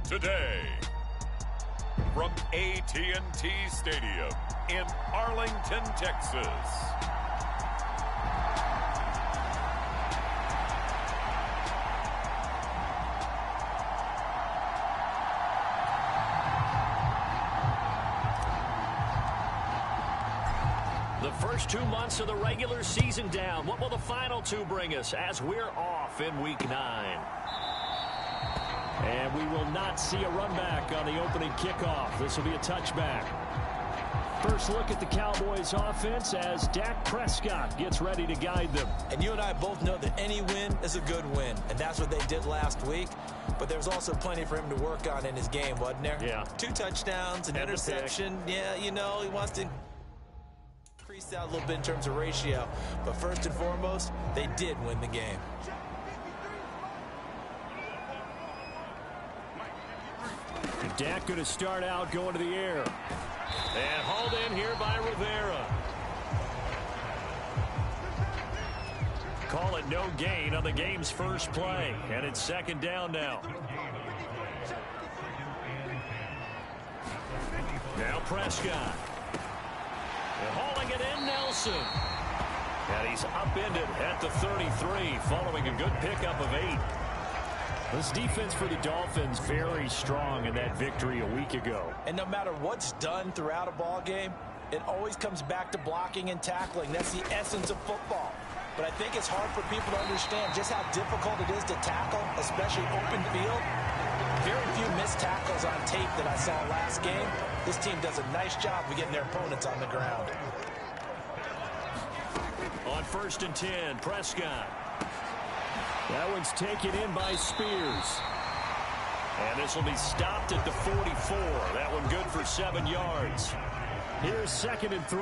Today, from AT&T Stadium in Arlington, Texas. The first 2 months of the regular season down. What will the final two bring us as we're off in Week 9? And we will not see a run back on the opening kickoff. This will be a touchback. First look at the Cowboys offense as Dak Prescott gets ready to guide them. And you and I both know that any win is a good win, and that's what they did last week. But there's also plenty for him to work on in his game, wasn't there? Yeah. 2 touchdowns, an interception. Yeah, you know, he wants to increase that a little bit in terms of ratio. But first and foremost, they did win the game. Dak going to start out going to the air. And hauled in here by Rivera. Call it no gain on the game's first play. And it's second down now. Now Prescott. And hauling it in, Nelson. And he's upended at the 33 following a good pickup of 8. This defense for the Dolphins very strong in that victory a week ago. And no matter what's done throughout a ball game, it always comes back to blocking and tackling. That's the essence of football. But I think it's hard for people to understand just how difficult it is to tackle, especially open field. Very few missed tackles on tape that I saw last game. This team does a nice job of getting their opponents on the ground. On 1st and 10, Prescott. That one's taken in by Spears. And this will be stopped at the 44. That one good for 7 yards. Here's 2nd and 3.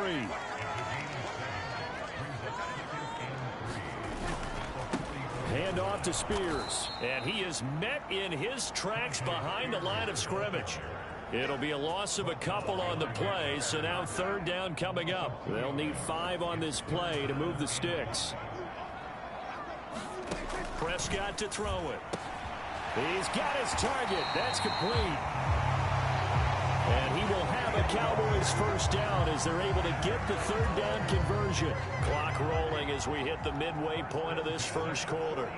Hand off to Spears. And he is met in his tracks behind the line of scrimmage. It'll be a loss of a couple on the play, so now 3rd down coming up. They'll need 5 on this play to move the sticks. Prescott to throw it. He's got his target. That's complete. And he will have a Cowboys first down as they're able to get the 3rd down conversion. Clock rolling as we hit the midway point of this first quarter.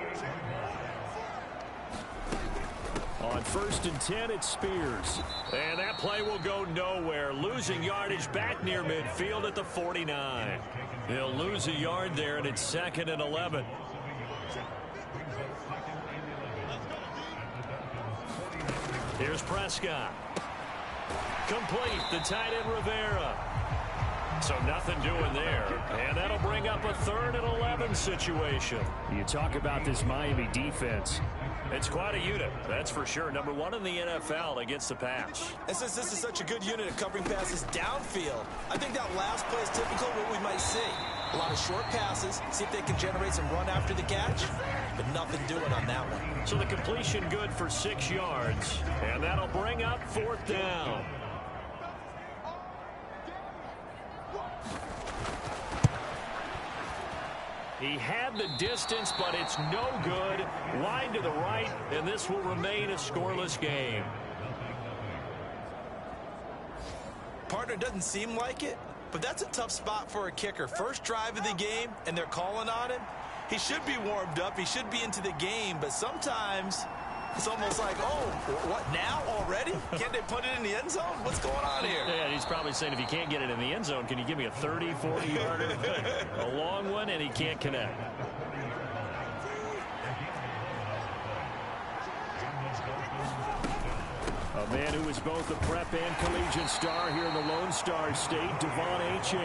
On 1st and 10, it's Spears. And that play will go nowhere. Losing yardage back near midfield at the 49. He'll lose a yard there, and it's 2nd and 11. Here's Prescott. Complete. The tight end Rivera. So nothing doing there. And that'll bring up a 3rd and 11 situation. You talk about this Miami defense. It's quite a unit, that's for sure. Number 1 in the NFL against the pass. And since this is such a good unit of covering passes downfield, I think that last play is typical of what we might see. A lot of short passes, see if they can generate some run after the catch, but nothing doing on that one. So the completion good for 6 yards, and that'll bring up 4th down. He had the distance, but it's no good. Wide to the right, and this will remain a scoreless game. Partner, doesn't seem like it, but that's a tough spot for a kicker. First drive of the game, and they're calling on him. He should be warmed up. He should be into the game, but sometimes it's almost like, oh, what, now already? Can't they put it in the end zone? What's going on here? Yeah, he's probably saying, if you can't get it in the end zone, can you give me a 30, 40-yarder? A long one, and he can't connect. A man who is both a prep and collegiate star here in the Lone Star State, Devon Achane.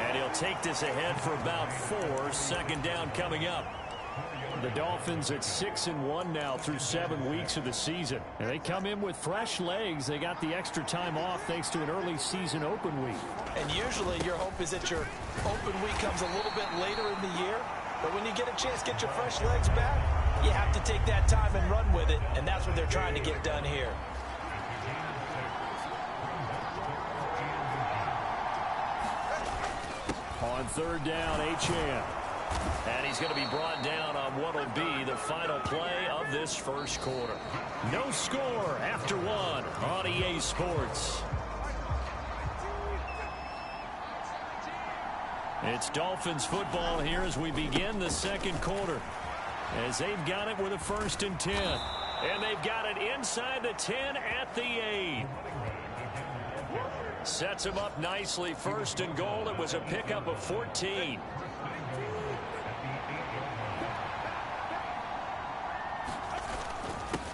And he'll take this ahead for about 4. 2nd down coming up. The Dolphins at 6-1 now through 7 weeks of the season. And they come in with fresh legs. They got the extra time off thanks to an early season open week. And usually your hope is that your open week comes a little bit later in the year. But when you get a chance to get your fresh legs back, you have to take that time and run with it, and that's what they're trying to get done here. On third down, Achane. And he's going to be brought down on what will be the final play of this first quarter. No score after one on EA Sports. It's Dolphins football here as we begin the second quarter. As they've got it with a 1st and 10. And they've got it inside the 10 at the 8. Sets him up nicely. 1st and goal. It was a pickup of 14.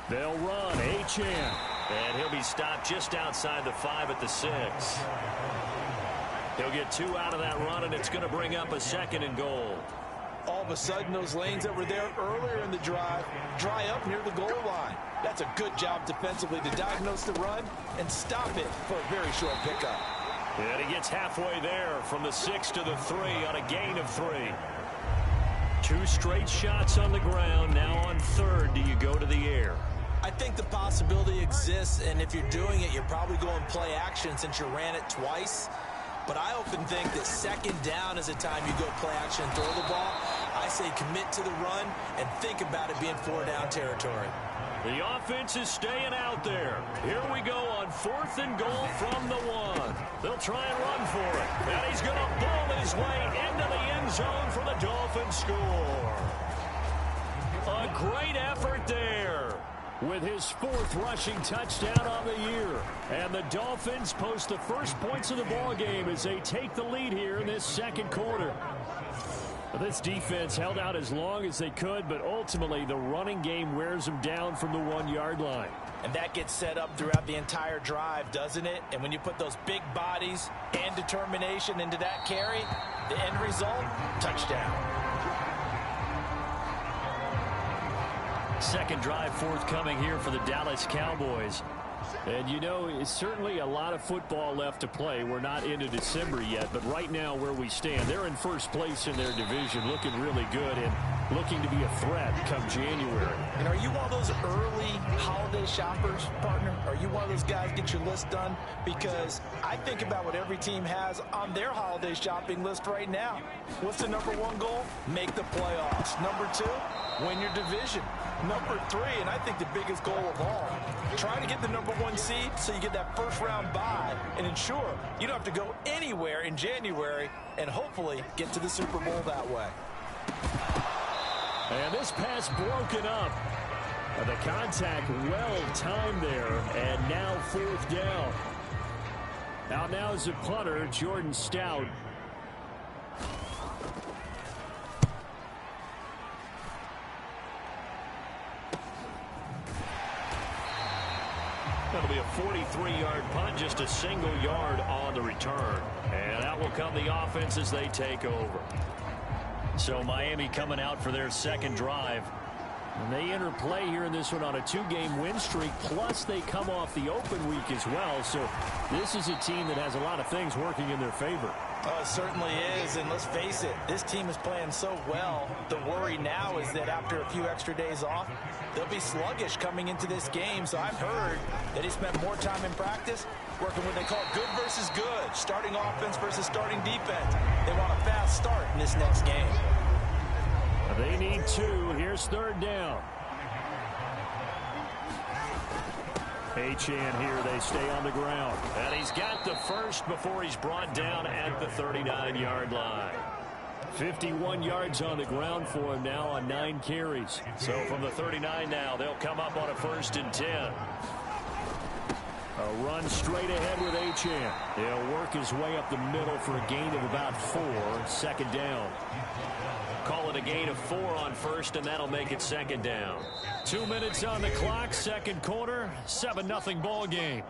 They'll run. Achane. And he'll be stopped just outside the 5 at the 6. He'll get 2 out of that run, and it's going to bring up a 2nd and goal. All of a sudden, those lanes that were there earlier in the drive dry up near the goal line. That's a good job defensively to diagnose the run and stop it for a very short pickup. And he gets halfway there from the 6 to the 3 on a gain of 3. 2 straight shots on the ground. Now on 3rd, do you go to the air? I think the possibility exists, and if you're doing it, you're probably going play action since you ran it twice. But I often think that 2nd down is a time you go play action and throw the ball. I say commit to the run and think about it being 4-down territory. The offense is staying out there. Here we go on 4th and goal from the 1. They'll try and run for it. And he's going to ball his way into the end zone for the Dolphins score. A great effort there. With his 4th rushing touchdown on the year. And the Dolphins post the first points of the ball game as they take the lead here in this second quarter. This defense held out as long as they could, but ultimately the running game wears them down from the 1-yard line. And that gets set up throughout the entire drive, doesn't it? And when you put those big bodies and determination into that carry, the end result, touchdown. Second drive forthcoming here for the Dallas Cowboys. And, you know, it's certainly a lot of football left to play. We're not into December yet, but right now where we stand, they're in first place in their division, looking really good and looking to be a threat come January. And are you one of those early holiday shoppers, partner? Are you one of those guys get your list done? Because I think about what every team has on their holiday shopping list right now. What's the number 1 goal? Make the playoffs. Number 2, win your division. Number 3, and I think the biggest goal of all, try to get the number 1 seed so you get that first-round bye and ensure you don't have to go anywhere in January and hopefully get to the Super Bowl that way. And this pass broken up. The contact well-timed there, and now 4th down. Out now is the punter, Jordan Stout. That'll be a 43-yard punt, just a single yard on the return. And out will come the offense as they take over. So Miami coming out for their second drive. And they enter play here in this one on a 2-game win streak, plus they come off the open week as well. So this is a team that has a lot of things working in their favor. Oh, it certainly is, and let's face it, this team is playing so well. The worry now is that after a few extra days off, they'll be sluggish coming into this game. So I've heard that he spent more time in practice working what they call good versus good, starting offense versus starting defense. They want a fast start in this next game. They need 2. Here's 3rd down. Achane here. They stay on the ground. And he's got the first before he's brought down at the 39-yard line. 51 yards on the ground for him now on 9 carries. So from the 39 now, they'll come up on a 1st and 10. A run straight ahead with Achane. He'll work his way up the middle for a gain of about 4. 2nd down. Call it a gain of 4 on 1st, and that'll make it 2nd down. 2 minutes on the clock, second quarter, 7-0 ball game.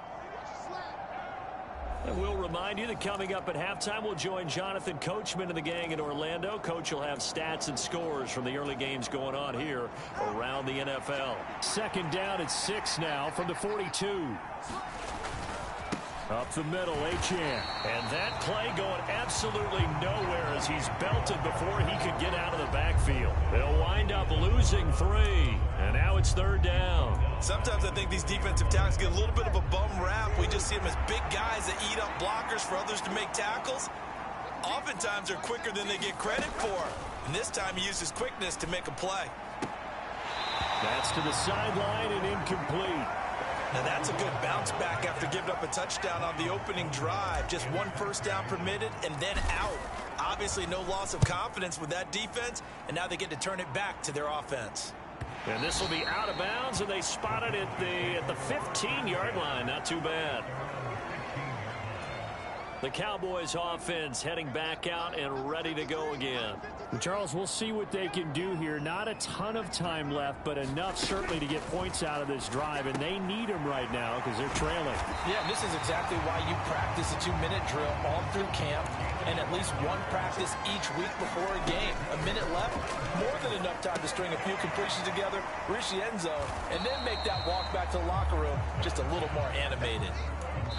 And we'll remind you that coming up at halftime, we'll join Jonathan Coachman and the gang in Orlando. Coach will have stats and scores from the early games going on here around the NFL. 2nd down at 6 now from the 42. Up the middle, Achane. And that play going absolutely absolutely nowhere as he's belted before he could get out of the backfield. They'll wind up losing 3, and now it's 3rd down. Sometimes I think these defensive tackles get a little bit of a bum rap. We just see them as big guys that eat up blockers for others to make tackles. Oftentimes they're quicker than they get credit for. And this time he used his quickness to make a play. That's to the sideline and incomplete. Now that's a good bounce back after giving up a touchdown on the opening drive. Just 1 first down permitted and then out. Obviously no loss of confidence with that defense, and now they get to turn it back to their offense. And this will be out of bounds, and they spot it at the 15-yard line. Not too bad. The Cowboys offense heading back out and ready to go again. Charles, we'll see what they can do here. Not a ton of time left, but enough certainly to get points out of this drive, and they need them right now because they're trailing. Yeah, this is exactly why you practice a 2-minute drill all through camp and at least 1 practice each week before a game. A minute left, more than enough time to string a few completions together, reach the end zone, and then make that walk back to the locker room just a little more animated.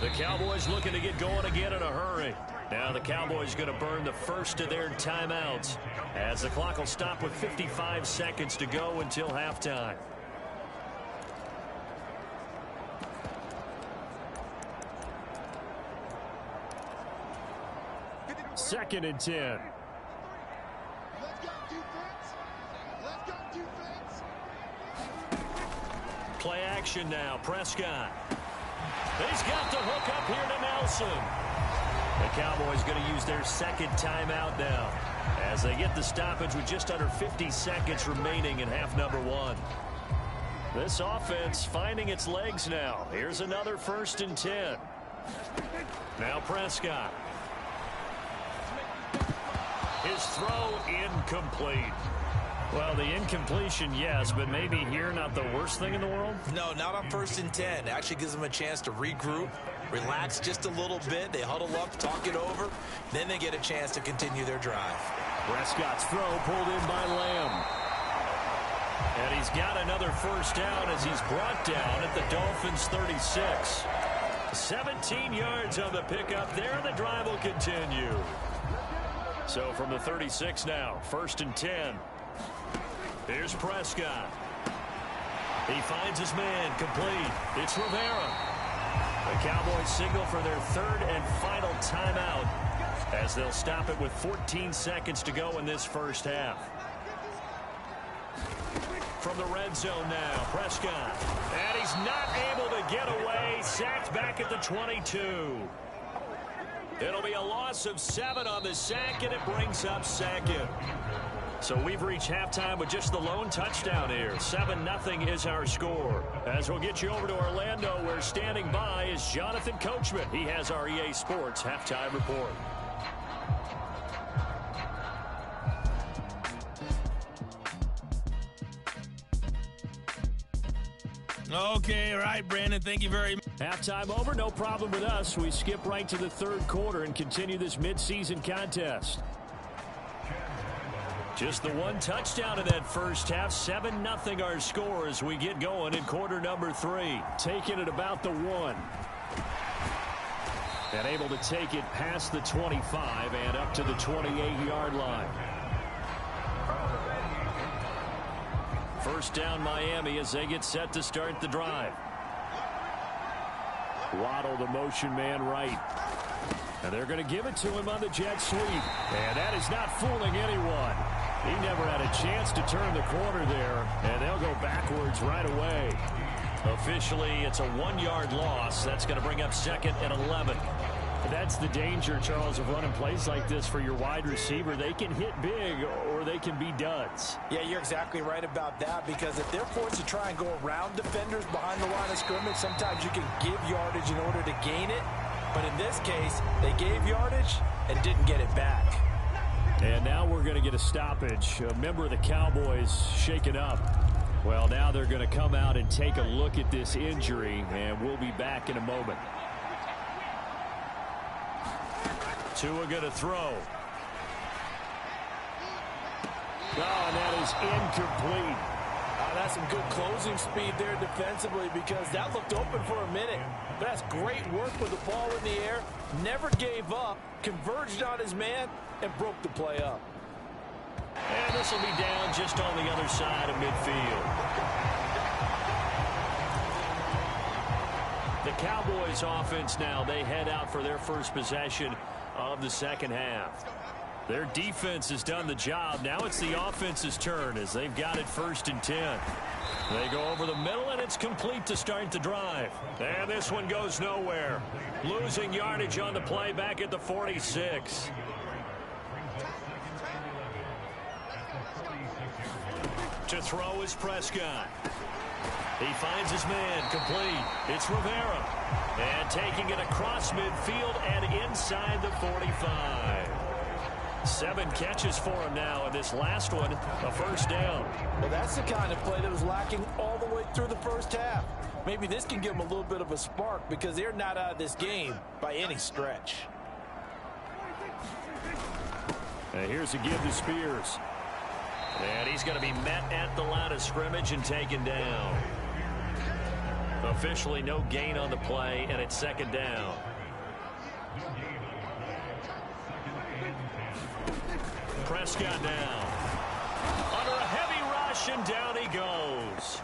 The Cowboys looking to get going again in a hurry. Now the Cowboys going to burn the first of their timeouts as the clock will stop with 55 seconds to go until halftime. Second and 10. Let's go defense. Let's go defense. Play action now. Prescott. He's got the hook up here to Nelson. The Cowboys going to use their second timeout now as they get the stoppage with just under 50 seconds remaining in half number 1. This offense finding its legs now. Here's another 1st and 10. Now Prescott. His throw incomplete. Well, the incompletion, yes, but maybe here not the worst thing in the world? No, not on 1st and 10. It actually gives them a chance to regroup, relax just a little bit. They huddle up, talk it over. Then they get a chance to continue their drive. Prescott's throw pulled in by Lamb. And he's got another 1st down as he's brought down at the Dolphins' 36. 17 yards on the pickup there. The drive will continue. So from the 36 now, 1st and 10. Here's Prescott. He finds his man, complete. It's Rivera. The Cowboys signal for their 3rd and final timeout as they'll stop it with 14 seconds to go in this first half. From the red zone now, Prescott. And he's not able to get away. Sacked back at the 22. It'll be a loss of 7 on the sack, and it brings up 2nd. So we've reached halftime with just the lone touchdown here. 7-0 is our score. As we'll get you over to Orlando, where standing by is Jonathan Coachman. He has our EA Sports halftime report. Okay, all right, Brandon, thank you very much. Halftime over, no problem with us. We skip right to the 3rd quarter and continue this midseason contest. Just the 1 touchdown in that first half. 7-0 our score as we get going in quarter number 3. Taking it about the 1. And able to take it past the 25 and up to the 28-yard line. 1st down Miami as they get set to start the drive. Waddle, the motion man right. And they're going to give it to him on the jet sweep. And that is not fooling anyone. He never had a chance to turn the corner there. And they'll go backwards right away. Officially, it's a 1-yard loss. That's going to bring up 2nd and 11. That's the danger, Charles, of running plays like this for your wide receiver. They can hit big or they can be duds. Yeah, you're exactly right about that, because if they're forced to try and go around defenders behind the line of scrimmage, sometimes you can give yardage in order to gain it. But in this case, they gave yardage and didn't get it back. And now we're going to get a stoppage. A member of the Cowboys shaken up. Well, now they're going to come out and take a look at this injury, and we'll be back in a moment. Tua going to throw. Oh, and that is incomplete. That's some good closing speed there defensively because that looked open for a minute. But that's great work with the ball in the air. Never gave up, converged on his man, and broke the play up. And this will be down just on the other side of midfield. The Cowboys offense now, they head out for their first possession of the second half. Their defense has done the job. Now it's the offense's turn as they've got it 1st and 10. They go over the middle, and it's complete to start the drive. And this one goes nowhere. Losing yardage on the play back at the 46. To throw is Prescott. He finds his man complete. It's Rivera. And taking it across midfield and inside the 45. 7 catches for him now, and this last one, a first down. Well, that's the kind of play that was lacking all the way through the first half. Maybe this can give them a little bit of a spark because they're not out of this game by any stretch. And here's a give to Spears. And he's going to be met at the line of scrimmage and taken down. Officially no gain on the play, and it's 2nd down. Prescott now. Under a heavy rush, and down he goes.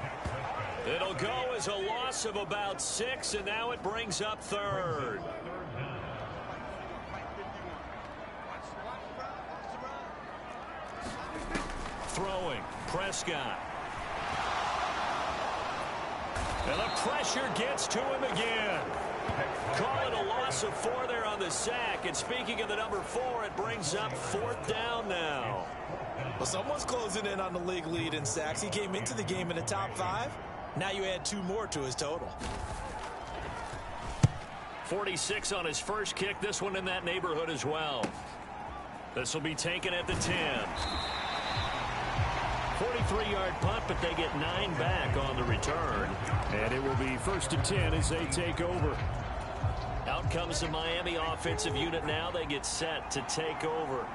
It'll go as a loss of about 6, and now it brings up 3rd. Throwing, Prescott. And the pressure gets to him again. Call it a loss of 4 there on the sack. And speaking of the number 4, it brings up 4th down now. Well, someone's closing in on the league lead in sacks. He came into the game in the top 5. Now you add 2 more to his total. 46 on his first kick. This one in that neighborhood as well. This will be taken at the 10. 43-yard punt, but they get 9 back on the return. And it will be 1st and 10 as they take over. Out comes the Miami offensive unit now. They get set to take over.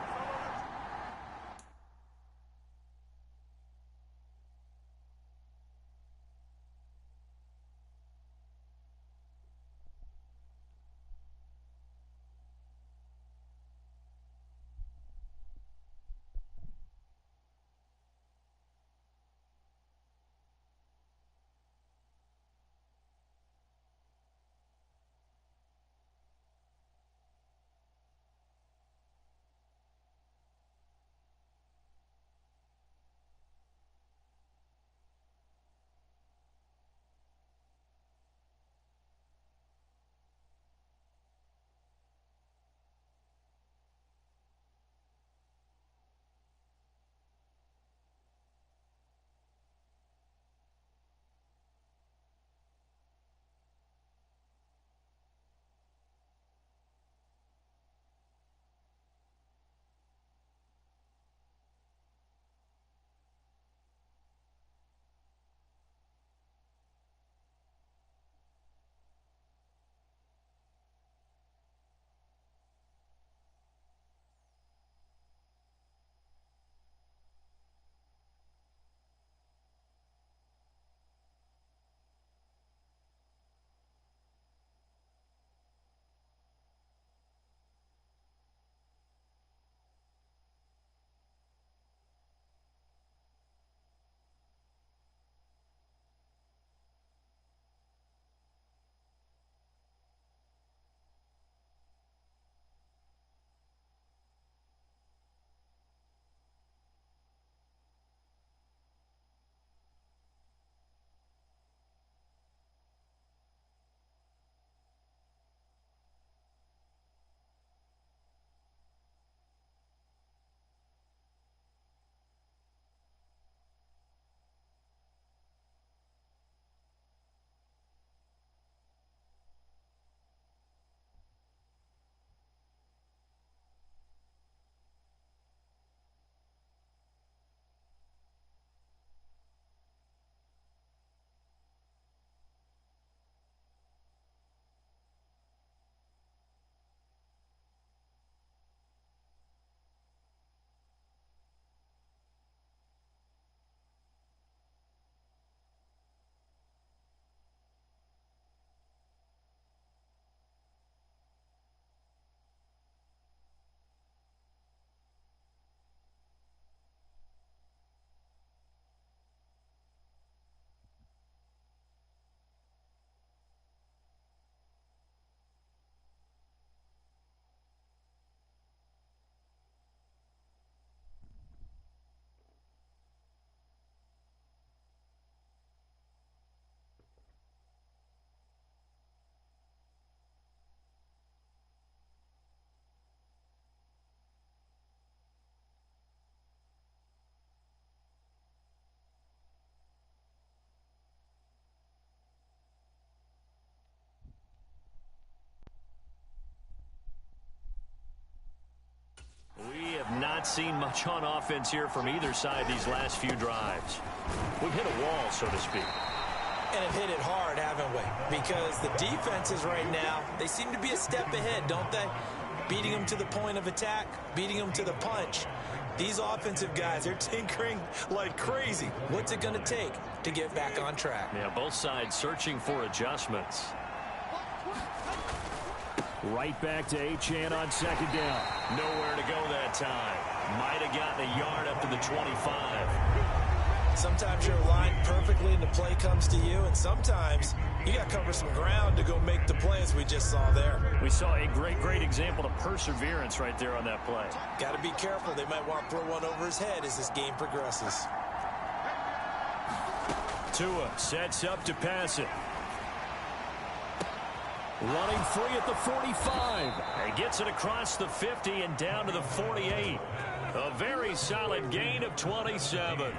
not seen much on offense here from either side these last few drives. We've hit a wall, so to speak. And have hit it hard, haven't we? Because the defenses right now, they seem to be a step ahead, don't they? Beating them to the point of attack, beating them to the punch. These offensive guys, they're tinkering like crazy. What's it going to take to get back on track? Yeah, both sides searching for adjustments. Right back to Achane on second down. Nowhere to go that time. Might have gotten a yard up to the 25. Sometimes you're aligned perfectly and the play comes to you, and sometimes you got to cover some ground to go make the play, as we just saw there. We saw a great example of perseverance right there on that play. Got to be careful. They might want to throw one over his head as this game progresses. Tua sets up to pass it. Running free at the 45. He gets it across the 50 and down to the 48. A very solid gain of 27.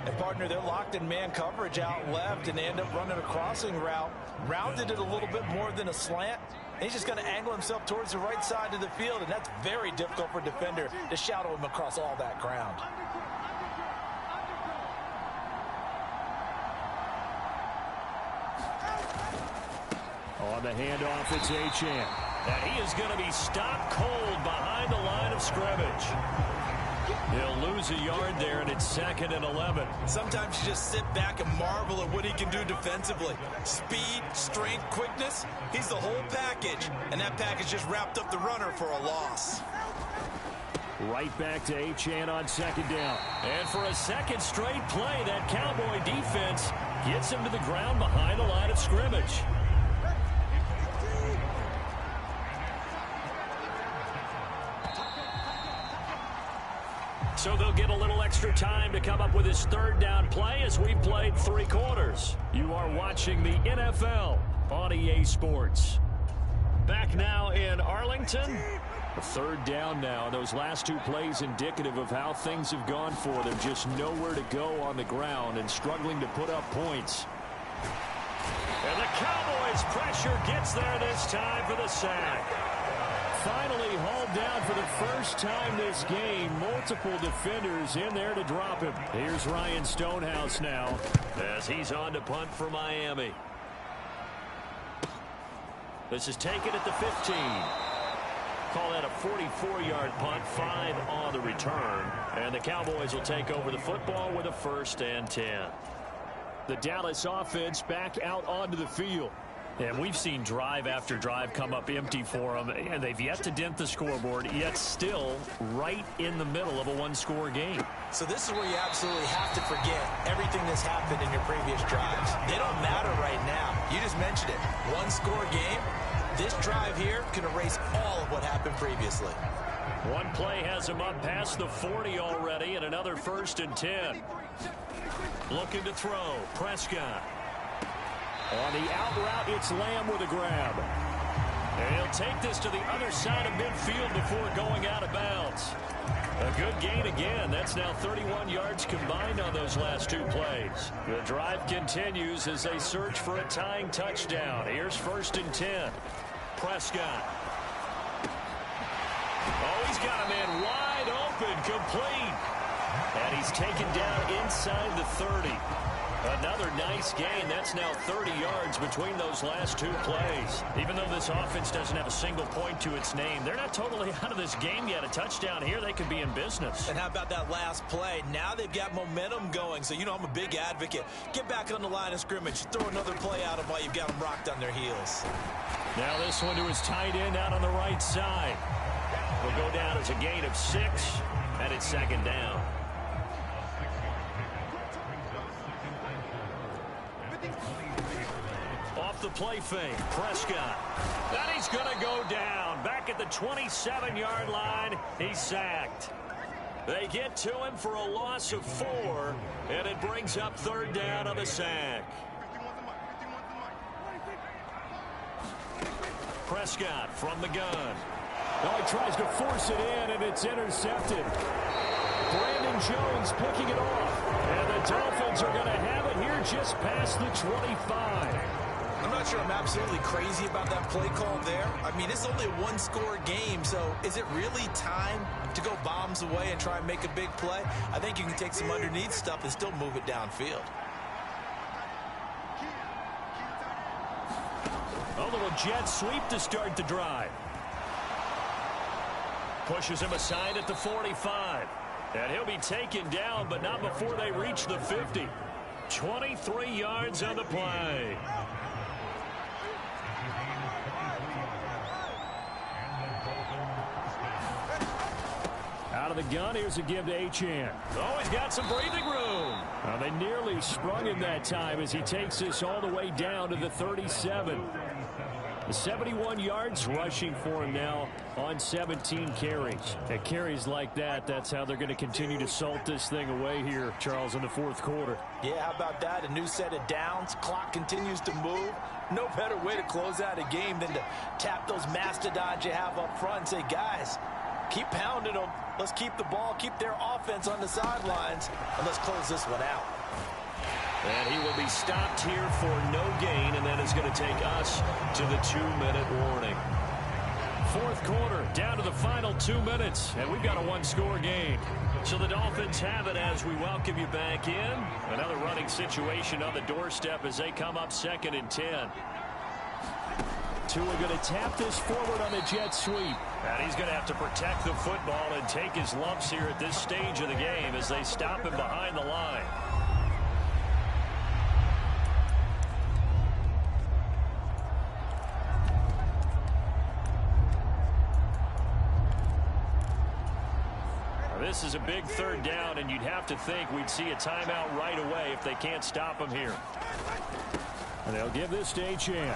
And, partner, they're locked in man coverage out left, and they end up running a crossing route. Rounded it a little bit more than a slant. And he's just going to angle himself towards the right side of the field, and that's very difficult for a defender to shadow him across all that ground. On the handoff, it's Achane. And he is going to be stopped cold behind the line of scrimmage. He'll lose a yard there, and it's 2nd and 11. Sometimes you just sit back and marvel at what he can do defensively. Speed, strength, quickness, he's the whole package. And that package just wrapped up the runner for a loss. Right back to Achane on second down. And for a second straight play, that Cowboy defense gets him to the ground behind the line of scrimmage. So they'll get a little extra time to come up with his third down play as we've played 3 quarters. You are watching the NFL on EA Sports. Back now in Arlington. A third down now. Those last 2 plays indicative of how things have gone for them. Just nowhere to go on the ground and struggling to put up points. And the Cowboys' pressure gets there this time for the sack. Finally hauled down for the first time this game. Multiple defenders in there to drop him. Here's Ryan Stonehouse now as he's on to punt for Miami. This is taken at the 15. Call that a 44-yard punt, 5 on the return. And the Cowboys will take over the football with a 1st and 10. The Dallas offense back out onto the field. And we've seen drive after drive come up empty for them, and they've yet to dent the scoreboard, yet still right in the middle of a 1-score game. So this is where you absolutely have to forget everything that's happened in your previous drives. They don't matter right now. You just mentioned it. 1-score game. This drive here can erase all of what happened previously. One play has him up past the 40 already, and another 1st and 10. Looking to throw. Prescott. On the out route, it's Lamb with a grab. And he'll take this to the other side of midfield before going out of bounds. A good gain again. That's now 31 yards combined on those last 2 plays. The drive continues as they search for a tying touchdown. Here's 1st and 10. Prescott. Oh, he's got a man wide open, complete. And he's taken down inside the 30. Another nice gain. That's now 30 yards between those last 2 plays. Even though this offense doesn't have a single point to its name, they're not totally out of this game yet. A touchdown here, they could be in business. And how about that last play? Now they've got momentum going. So, you know, I'm a big advocate. Get back on the line of scrimmage. Throw another play out of while you've got them rocked on their heels. Now this one to his tight end out on the right side. Will go down as a gain of 6, and it's 2nd down. Off the play fake, Prescott. Then he's going to go down. Back at the 27-yard line, he's sacked. They get to him for a loss of 4, and it brings up 3rd down on the sack. Prescott from the gun. Oh, he tries to force it in, and it's intercepted. Brandon Jones picking it off. And the Dolphins are going to have it here just past the 25. I'm not sure I'm absolutely crazy about that play call there. I mean, it's only a one-score game, so is it really time to go bombs away and try and make a big play? I think you can take some underneath stuff and still move it downfield. A little jet sweep to start the drive. Pushes him aside at the 45. And he'll be taken down, but not before they reach the 50. 23 yards on the play. Out of the gun, here's a give to Achane. Oh, he's got some breathing room. They nearly sprung him that time as he takes this all the way down to the 37. 71 yards rushing for him now on 17 carries. At carries like that, that's how they're going to continue to salt this thing away here, Charles, in the fourth quarter. Yeah, how about that? A new set of downs. Clock continues to move. No better way to close out a game than to tap those mastodons you have up front and say, guys, keep pounding them. Let's keep the ball, keep their offense on the sidelines, and let's close this one out. And he will be stopped here for no gain, and then it's going to take us to the 2-minute warning. Fourth quarter, down to the final 2 minutes, and we've got a one-score game. So the Dolphins have it as we welcome you back in. Another running situation on the doorstep as they come up 2nd and 10. Tua going to tap this forward on a jet sweep. And he's going to have to protect the football and take his lumps here at this stage of the game as they stop him behind the line. This is a big 3rd down, and you'd have to think we'd see a timeout right away if they can't stop him here. And they'll give this to Achane.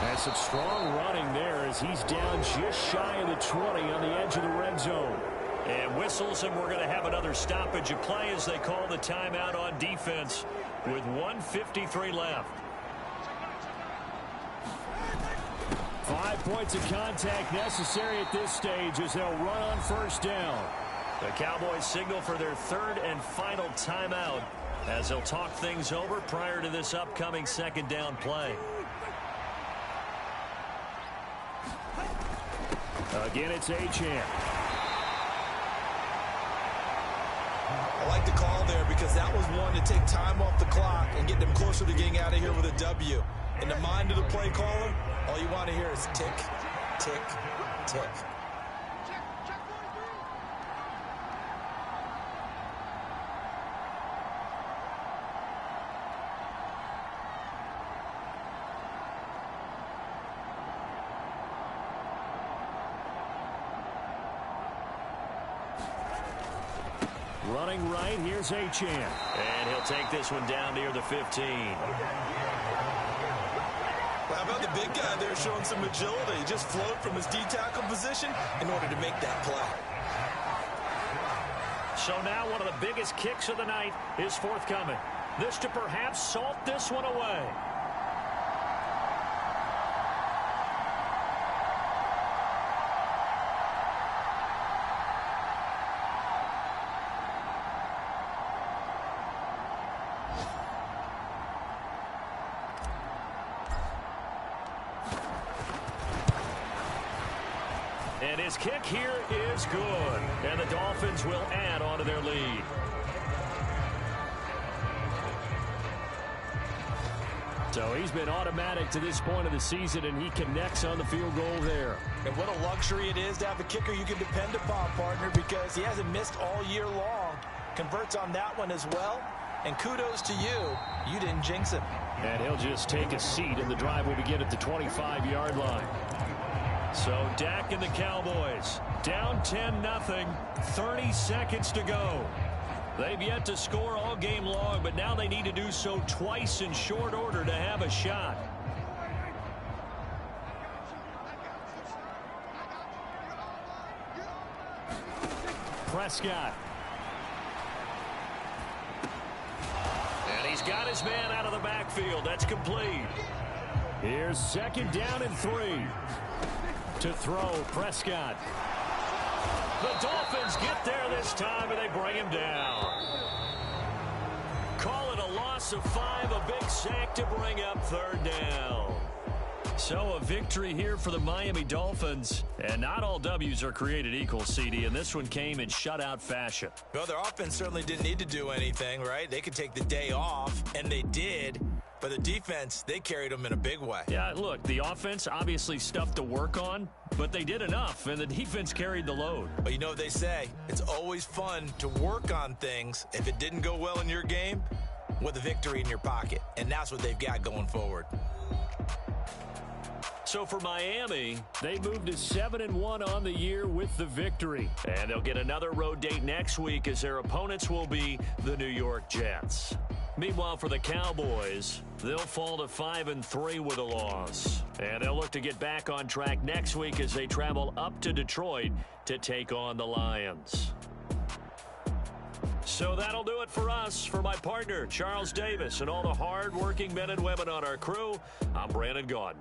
And some strong running there as he's down just shy of the 20 on the edge of the red zone. And whistles, and we're going to have another stoppage of play as they call the timeout on defense with 1:53 left. 5 points of contact necessary at this stage as they'll run on 1st down. The Cowboys signal for their 3rd and final timeout as they'll talk things over prior to this upcoming 2nd down play. Again, it's Achane. I like the call there because that was one to take time off the clock and get them closer to getting out of here with a W. In the mind of the play caller, all you want to hear is tick, tick, tick. Running right, here's Achane. And he'll take this one down near the 15. How about the big guy there showing some agility? He just flowed from his D-tackle position in order to make that play. So now one of the biggest kicks of the night is forthcoming. This to perhaps salt this one away. And his kick here is good. And the Dolphins will add on to their lead. So he's been automatic to this point of the season, and he connects on the field goal there. And what a luxury it is to have a kicker you can depend upon, partner, because he hasn't missed all year long. Converts on that one as well. And kudos to you. You didn't jinx him. And he'll just take a seat, and the drive will begin at the 25-yard line. So Dak and the Cowboys down 10-0, 30 seconds to go. They've yet to score all game long, but now they need to do so twice in short order to have a shot. Prescott. And he's got his man out of the backfield. That's complete. Here's 2nd down and 3. To throw, Prescott. The Dolphins get there this time, and they bring him down. Call it and a loss of 5, a big sack to bring up third down. So a victory here for the Miami Dolphins. And not all W's are created equal, CD, and this one came in shutout fashion. Well, their offense certainly didn't need to do anything, right? They could take the day off, and they did. But the defense, they carried them in a big way. Yeah, look, the offense obviously stuff to work on, but they did enough, and the defense carried the load. But you know what they say, it's always fun to work on things if it didn't go well in your game with a victory in your pocket. And that's what they've got going forward. So for Miami, they moved to 7-1 on the year with the victory. And they'll get another road date next week as their opponents will be the New York Jets. Meanwhile, for the Cowboys, they'll fall to 5-3 with a loss. And they'll look to get back on track next week as they travel up to Detroit to take on the Lions. So that'll do it for us. For my partner, Charles Davis, and all the hard-working men and women on our crew, I'm Brandon Gaudin.